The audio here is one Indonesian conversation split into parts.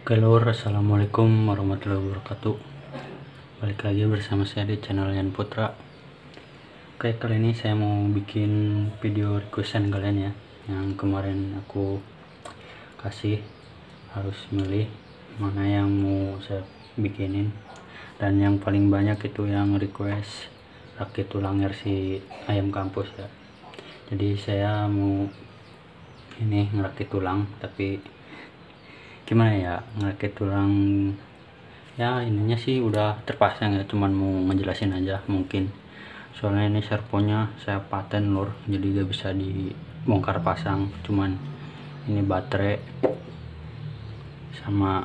Oke lur, assalamualaikum warahmatullahi wabarakatuh. Balik lagi bersama saya di channel Yan Putra. Oke, kali ini saya mau bikin video requestan kalian ya, yang kemarin aku kasih. Harus milih mana yang mau saya bikinin, dan yang paling banyak itu yang request rakit tulang RC ayam kampus ya. Jadi saya mau ini ngerakit tulang, tapi gimana ya, ngerakit tulang ya ininya sih udah terpasang ya, cuman mau ngejelasin aja mungkin. Soalnya ini servonya saya paten lur, jadi gak bisa dibongkar pasang, cuman ini baterai sama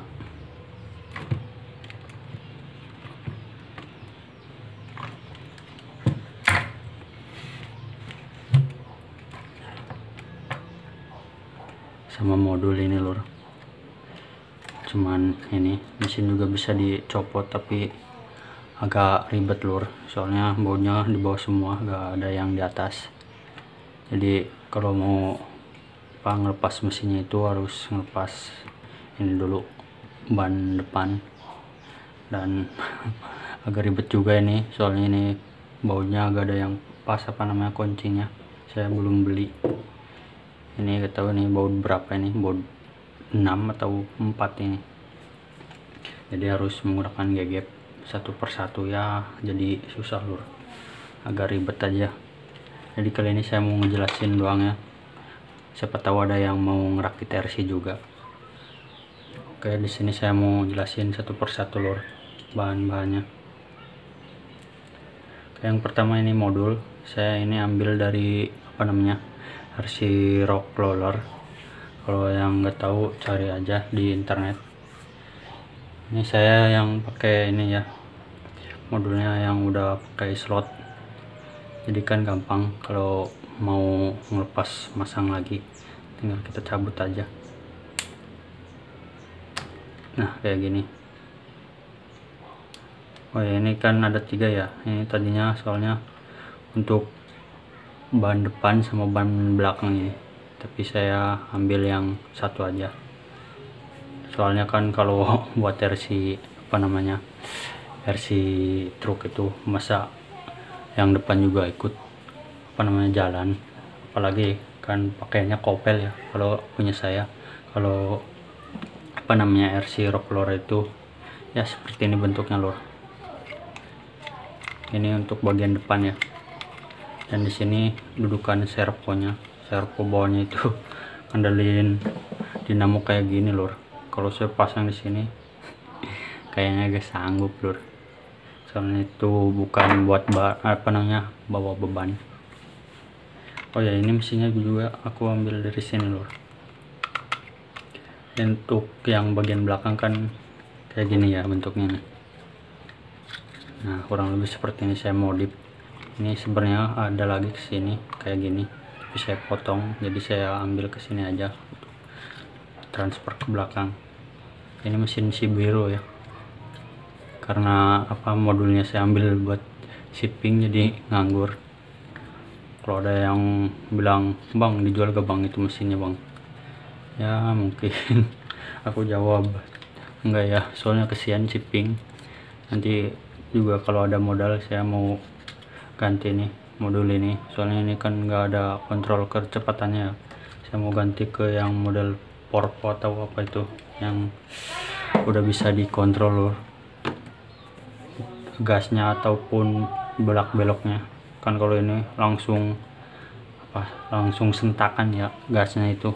modul ini lur. Cuman ini mesin juga bisa dicopot, tapi agak ribet lur, soalnya bautnya di bawah semua, gak ada yang di atas. Jadi kalau mau ngelepas mesinnya itu harus ngelepas ini dulu, ban depan, dan agak ribet juga ini, soalnya ini bautnya agak ada yang pas kuncinya. Saya belum beli ini, gak tahu nih baut berapa, ini baut 6 atau 4 ini, jadi harus menggunakan gegep satu persatu ya, jadi susah lur, agak ribet aja. Jadi kali ini saya mau ngejelasin doang ya, siapa tahu ada yang mau ngerakit RC juga. Oke, di sini saya mau jelasin satu persatu lur bahan-bahannya. Oke, yang pertama ini modul, saya ini ambil dari RC Rock Roller. Kalau yang nggak tahu cari aja di internet. Ini saya yang pakai ini ya, modulnya yang udah pakai slot, jadi kan gampang kalau mau ngelepas masang lagi, tinggal kita cabut aja. Nah kayak gini. Oh ya, ini kan ada 3 ya, ini tadinya soalnya untuk ban depan sama ban belakang ini, tapi saya ambil yang satu aja. Soalnya kan kalau buat RC RC truk itu masa yang depan juga ikut jalan, apalagi kan pakainya kopel ya kalau punya saya. Kalau RC Rock Roller itu ya seperti ini bentuknya lor. Ini untuk bagian depan ya, dan di sini dudukan servonya, servo bawahnya itu kendaliin dinamo kayak gini lur. Kalau saya pasang di sini kayaknya gak sanggup lur, soalnya itu bukan buat bawa beban. Oh ya, ini mesinnya juga aku ambil dari sini lur. Untuk yang bagian belakang kan kayak gini ya bentuknya nih. Nah kurang lebih seperti ini saya modif. Ini sebenarnya ada lagi ke sini kayak gini, tapi saya potong, jadi saya ambil ke sini aja, transfer ke belakang. Ini mesin Sibiro ya, karena modulnya saya ambil buat shipping jadi nganggur. Kalau ada yang bilang, bang dijual ke bang itu mesinnya bang, ya mungkin aku jawab enggak ya, soalnya kesian shipping. Nanti juga kalau ada modal saya mau ganti nih modul ini, soalnya ini kan nggak ada kontrol kecepatannya. Saya mau ganti ke yang model Porpo atau apa itu, yang udah bisa dikontrol loh gasnya ataupun belok-beloknya. Kan kalau ini langsung sentakan ya gasnya itu,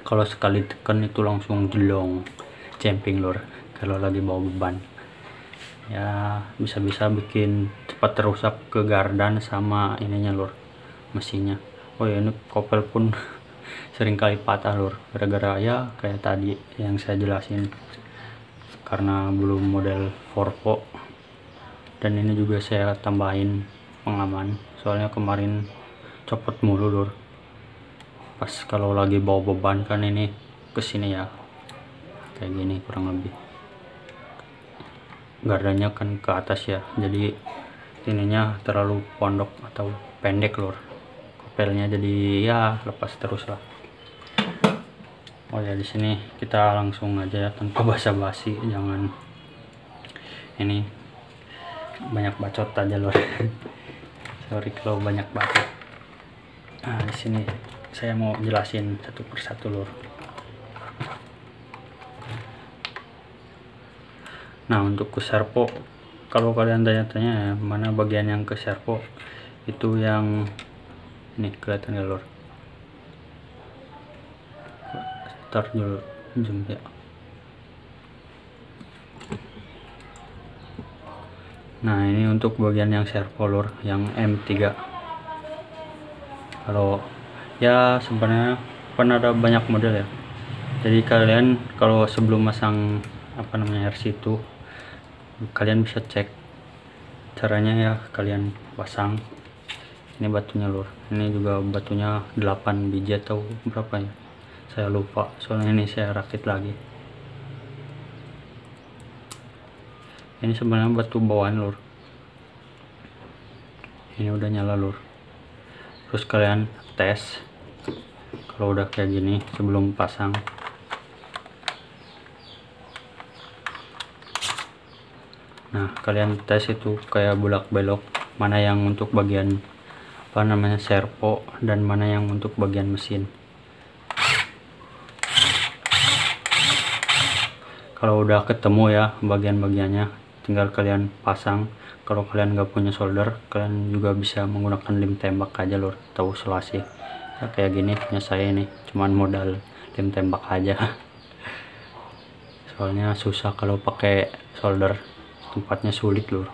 kalau sekali tekan itu langsung jelong camping lor kalau lagi bawa beban ya, bisa-bisa bikin cepat terusak ke gardan sama ininya lur, mesinnya. Oh ya, ini kopel pun sering kali patah lur, gara-gara ya kayak tadi yang saya jelasin, karena belum model Forvo. Dan ini juga saya tambahin pengaman, soalnya kemarin copot mulu lur pas kalau lagi bawa beban. Kan ini kesini ya kayak gini kurang lebih, gardanya kan ke atas ya, jadi ininya terlalu pondok atau pendek lur kopelnya, jadi ya lepas terus lah. Oh Oh ya, di sini kita langsung aja ya, tanpa basa-basi, jangan ini banyak bacot aja lur. Sorry kalau banyak bacot. Nah, di sini saya mau jelasin satu persatu lur. Nah, untuk ke servo, kalau kalian tanya-tanya ya, mana bagian yang ke servo, itu yang ini kelihatan ya lur. Start dulu zoom ya. Nah, ini untuk bagian yang servo lur, yang M3. Kalau ya sebenarnya kan ada banyak model ya, jadi kalian kalau sebelum masang apa namanya RC itu, kalian bisa cek caranya ya. Kalian pasang ini batunya lur, ini juga batunya 8 biji atau berapa ya, saya lupa, soalnya ini saya rakit lagi. Ini sebenarnya batu bawaan lur, ini udah nyala lur. Terus kalian tes kalau udah kayak gini sebelum pasang. Nah, kalian tes itu kayak bolak belok, mana yang untuk bagian apa namanya servo dan mana yang untuk bagian mesin. Kalau udah ketemu ya bagian-bagiannya, tinggal kalian pasang. Kalau kalian nggak punya solder, kalian juga bisa menggunakan lem tembak aja lur, atau selasi ya, kayak gini punya saya ini, cuman modal lem tembak aja. Soalnya susah kalau pakai solder, tempatnya sulit lur.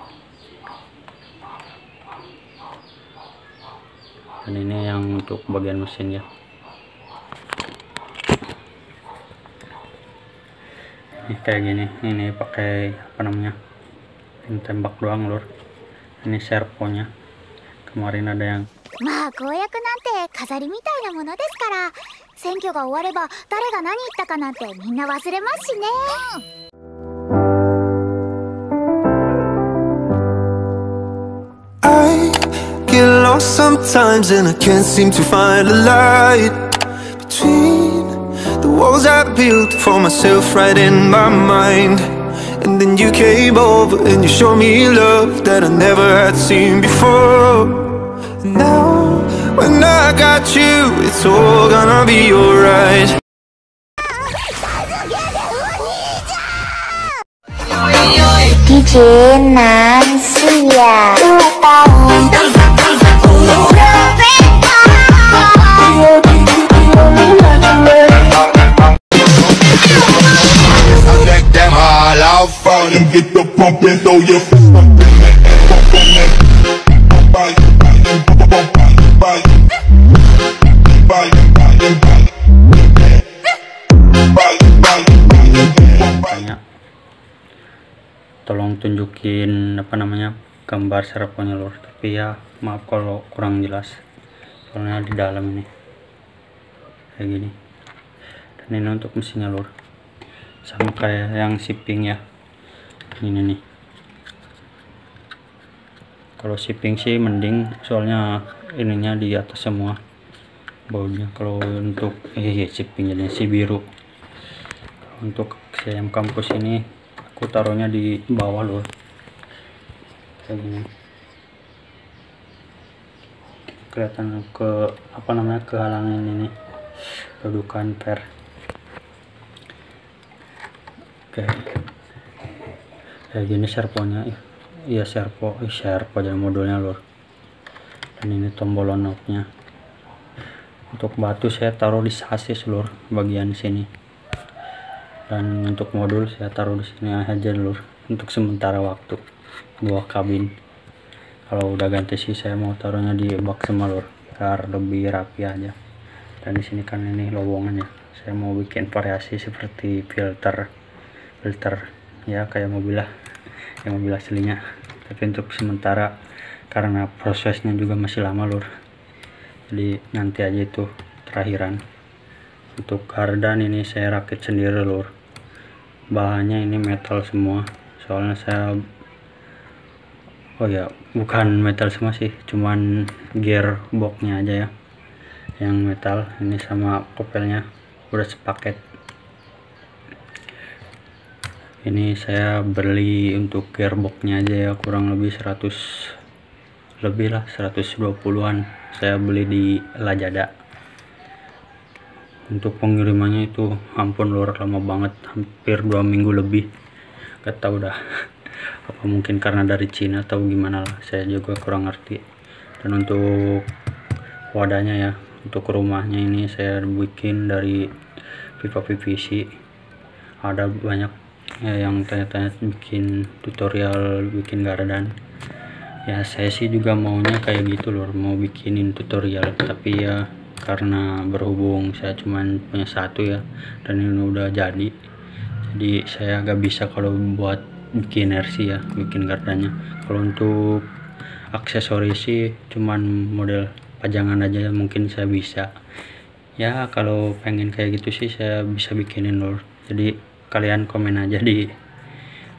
Dan ini yang untuk bagian mesin ya. Ini kayak gini, ini pakai apa namanya lem tembak doang lur. Ini servonya, kemarin ada yang まあ公約なんて飾りみたいなものですから、選挙が終われば誰が何言ったかなんてみんな忘れますしね。I get lost sometimes and I can't seem to find a light between the walls I built for myself right in my mind. And then you came over and you showed me love that I never had seen before. Now, when I got you, it's all gonna be alright. DJ Nancy ya. And get the pump and throw your fist up in the air. Tolong tunjukin apa namanya gambar servonya lur, tapi ya maaf kalau kurang jelas, soalnya di dalam ini kayak gini. Dan ini untuk mesinnya lur, sama kayak yang shipping ya. Ini nih, kalau shipping sih mending, soalnya ininya di atas semua bautnya. Kalau untuk shipping jadi si biru. Untuk CM kampus ini aku taruhnya di bawah loh, kayak gini. Kelihatan ke apa namanya kehalangan ini kedudukan per. Oke. Kayak gini servonya, iya servo dan modulnya lor. Dan ini tombol on off nya. Untuk batu saya taruh di sasis lor, bagian sini. Dan untuk modul saya taruh di sini aja lor, untuk sementara waktu. Buah kabin. Kalau udah ganti sih saya mau taruhnya di bak semua lor, biar lebih rapi aja. Dan di sini kan ini lowongan ya. Saya mau bikin variasi seperti filter ya, kayak mobil lah, yang mobil aslinya. Tapi untuk sementara karena prosesnya juga masih lama lur, jadi nanti aja itu terakhiran. Untuk kardan ini saya rakit sendiri lur, bahannya ini metal semua, soalnya saya bukan metal semua sih, cuman gearboxnya aja ya yang metal. Ini sama kopelnya udah sepaket. Ini saya beli untuk gearboxnya aja ya, kurang lebih 100 lebih lah, 120-an saya beli di Lazada. Untuk pengirimannya itu ampun lur, lama banget, hampir 2 minggu lebih, gak tahu dah apa mungkin karena dari Cina atau gimana lah, saya juga kurang ngerti. Dan untuk wadahnya ya, untuk rumahnya ini saya bikin dari pipa PVC. Ada banyak ya yang tanya-tanya bikin tutorial bikin gardan ya, saya sih juga maunya kayak gitu lor, mau bikinin tutorial, tapi ya karena berhubung saya cuman punya satu ya, dan ini udah jadi saya gak bisa kalau buat bikin RC ya, bikin gardannya. Kalau untuk aksesoris sih cuman model pajangan aja mungkin saya bisa ya, kalau pengen kayak gitu sih saya bisa bikinin lor. Jadi kalian komen aja di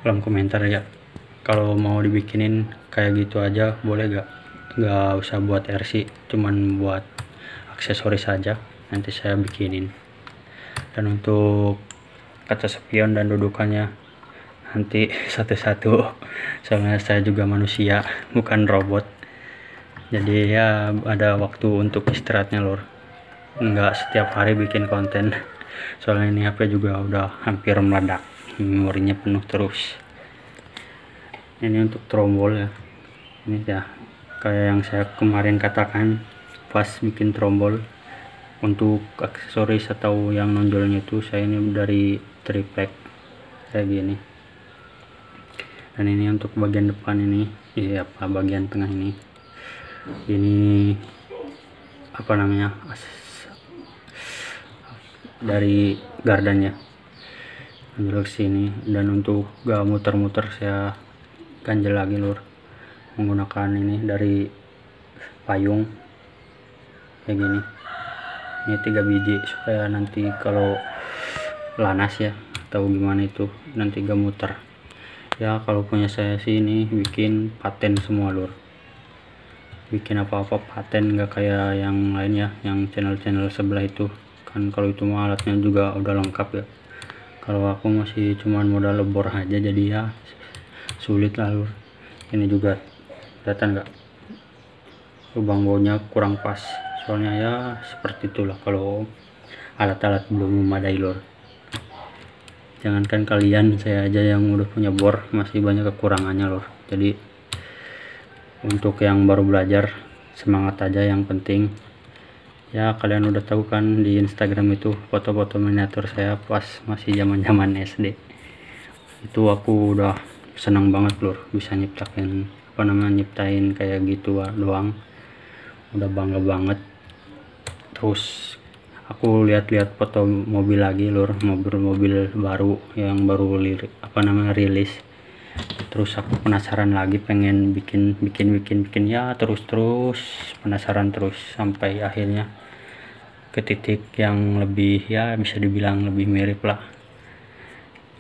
kolom komentar ya, kalau mau dibikinin kayak gitu aja boleh gak usah buat RC, cuman buat aksesoris saja, nanti saya bikinin. Dan untuk kaca spion dan dudukannya nanti satu-satu, soalnya saya juga manusia bukan robot, jadi ya ada waktu untuk istirahatnya lor, nggak setiap hari bikin konten, soalnya ini HP juga udah hampir meledak, memorinya penuh terus. Ini untuk trombol ya, ini ya kayak yang saya kemarin katakan pas bikin trombol. Untuk aksesoris atau yang nonjolnya itu saya ini dari triplek kayak gini. Dan ini untuk bagian depan ini apa bagian tengah ini apa namanya, dari gardannya ganjel ke sini. Dan untuk gak muter-muter saya ganjel lagi lur, menggunakan ini dari payung kayak gini. Ini 3 biji supaya nanti kalau lanas ya atau gimana itu nanti gak muter ya. Kalau punya saya sih ini bikin paten semua lur, bikin apa-apa paten, gak kayak yang lain ya, yang channel-channel sebelah itu kan. Kalau itu mah alatnya juga udah lengkap ya, kalau aku masih cuman modal lebor aja, jadi ya sulit lah lur. Ini juga kelihatan gak lubang baunya kurang pas, soalnya ya seperti itulah kalau alat-alat belum memadai lor. Jangankan kalian, saya aja yang udah punya bor masih banyak kekurangannya lor. Jadi untuk yang baru belajar semangat aja, yang penting ya kalian udah tahu kan di Instagram itu foto-foto miniatur saya pas masih zaman SD itu, aku udah senang banget lor bisa nyiptain nyiptain kayak gitu doang, udah bangga banget. Terus aku lihat-lihat foto mobil lagi lur, mobil baru yang baru rilis. Terus aku penasaran lagi, pengen bikin ya, terus penasaran terus sampai akhirnya ke titik yang lebih ya bisa dibilang lebih mirip lah,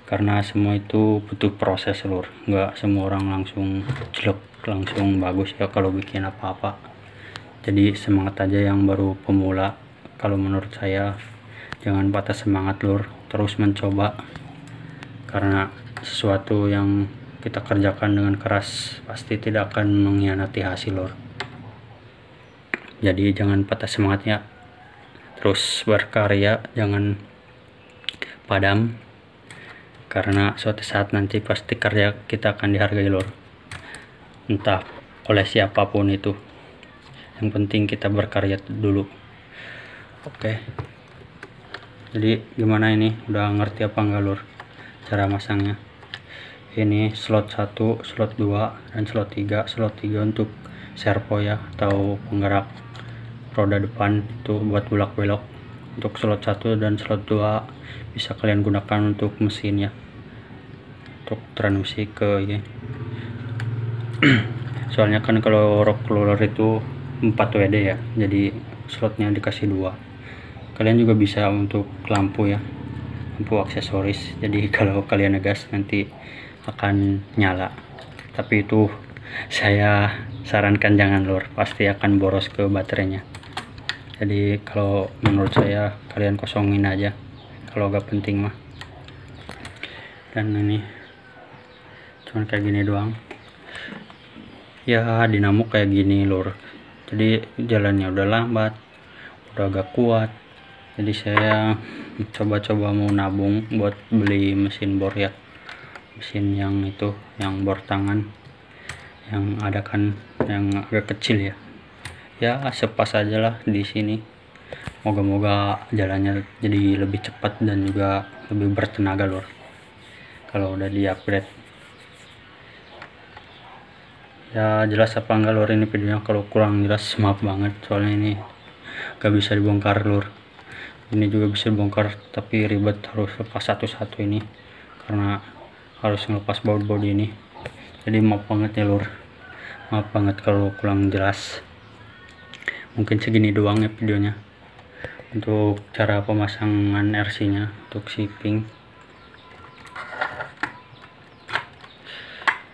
karena semua itu butuh proses lur, nggak semua orang langsung jelek langsung bagus ya kalau bikin apa-apa. Jadi semangat aja yang baru pemula, kalau menurut saya jangan patah semangat lur, terus mencoba, karena sesuatu yang kita kerjakan dengan keras pasti tidak akan mengkhianati hasil lur. Jadi jangan patah semangatnya, terus berkarya, jangan padam, karena suatu saat nanti pasti karya kita akan dihargai lur, entah oleh siapapun itu. Yang penting kita berkarya dulu. Oke. Jadi gimana ini, udah ngerti apa enggak lur cara masangnya? Ini slot 1, slot 2 dan slot 3. Slot 3 untuk servo ya, atau penggerak roda depan itu buat bolak-belok. Untuk slot 1 dan slot 2 bisa kalian gunakan untuk mesin ya, untuk transmisi ke ini. Soalnya kan kalau rock roller itu 4 WD ya, jadi slotnya dikasih 2. Kalian juga bisa untuk lampu ya, lampu aksesoris, jadi kalau kalian ngegas nanti akan nyala. Tapi itu saya sarankan jangan lur, pasti akan boros ke baterainya. Jadi kalau menurut saya kalian kosongin aja kalau gak penting mah. Dan ini cuman kayak gini doang ya. Dinamo kayak gini lur, jadi jalannya udah lambat, udah agak kuat. Jadi saya coba-coba mau nabung buat beli mesin bor ya, mesin yang itu yang bor tangan yang ada kan, yang agak kecil ya. Ya sepas aja lah di sini, moga-moga jalannya jadi lebih cepat dan juga lebih bertenaga lur kalau udah di upgrade. Ya jelas apa enggak lur ini videonya, kalau kurang jelas maaf banget, soalnya ini gak bisa dibongkar lur. Ini juga bisa dibongkar tapi ribet, harus lepas satu-satu ini karena harus ngelepas baut-baut ini. Jadi maaf banget ya lur, maaf banget kalau kurang jelas. Mungkin segini doang ya videonya untuk cara pemasangan RC nya untuk shipping.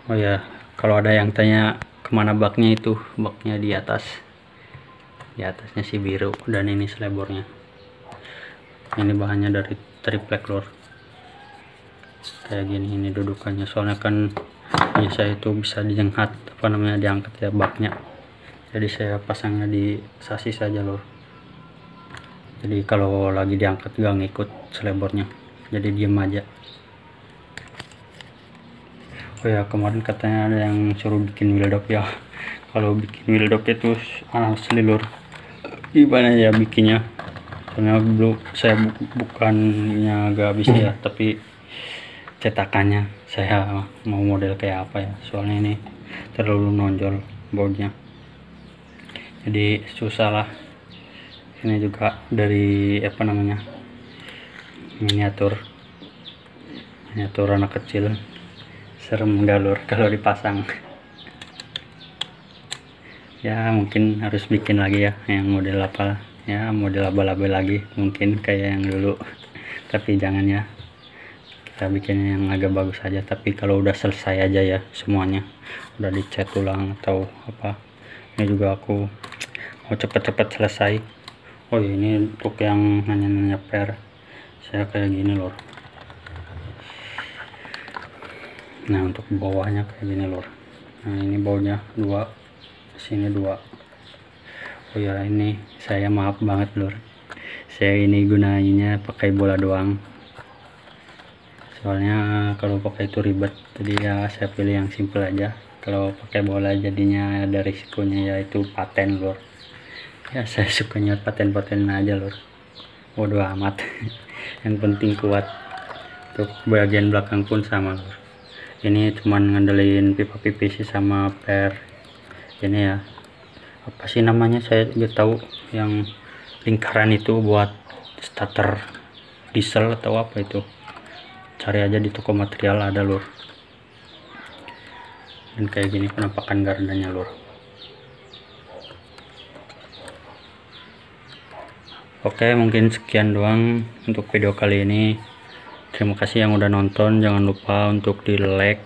Oh ya, kalau ada yang tanya kemana baknya, itu baknya di atas, di atasnya si biru, dan ini selebornya. Ini bahannya dari triplek lor, kayak gini ini dudukannya, soalnya kan ya saya itu bisa dijenghat apa namanya, diangkat ya baknya, jadi saya pasangnya di sasis saja lor. Jadi kalau lagi diangkat gak ngikut selebornya, jadi diem aja. Oh ya, kemarin katanya ada yang suruh bikin wheel dop ya. Kalau bikin wheel dop itu asli lur, gimana ya bikinnya, soalnya belum saya bukannya gak bisa ya, tapi cetakannya saya mau model kayak apa ya, soalnya ini terlalu nonjol bautnya, jadi susah lah. Ini juga dari apa namanya, miniatur anak kecil, serem galur kalau dipasang. Ya mungkin harus bikin lagi ya yang model apa ya, model laba-laba lagi mungkin kayak yang dulu, tapi jangan ya, kita bikin yang agak bagus aja. Tapi kalau udah selesai aja ya semuanya, udah dicat ulang atau apa, ini juga aku mau cepet-cepet selesai. Oh ini untuk yang nanya-nanya per, saya kayak gini lor. Nah untuk bawahnya kayak gini lor. Nah ini bawahnya 2, sini 2. Oh ya ini saya maaf banget lor, saya ini gunanya pakai bola doang, soalnya kalau pakai itu ribet, jadi ya saya pilih yang simple aja. Kalau pakai bola jadinya ada risikonya, yaitu paten lor. Ya saya sukanya paten-paten aja lor, bodo amat. Yang penting kuat. Untuk bagian belakang pun sama lor, ini cuman ngandelin pipa PVC sama per ini ya, apa sih namanya saya nggak tahu, yang lingkaran itu buat starter diesel atau apa itu, cari aja di toko material ada lur. Dan kayak gini penampakan gardanya lur. Oke, mungkin sekian doang untuk video kali ini. Terima kasih yang udah nonton, jangan lupa untuk di like,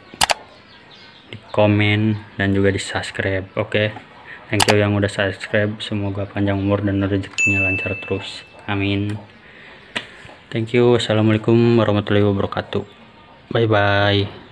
di komen, dan juga di subscribe. Oke, thank you yang udah subscribe, semoga panjang umur dan rezekinya lancar terus, amin. Thank you. Assalamualaikum warahmatullahi wabarakatuh. Bye bye.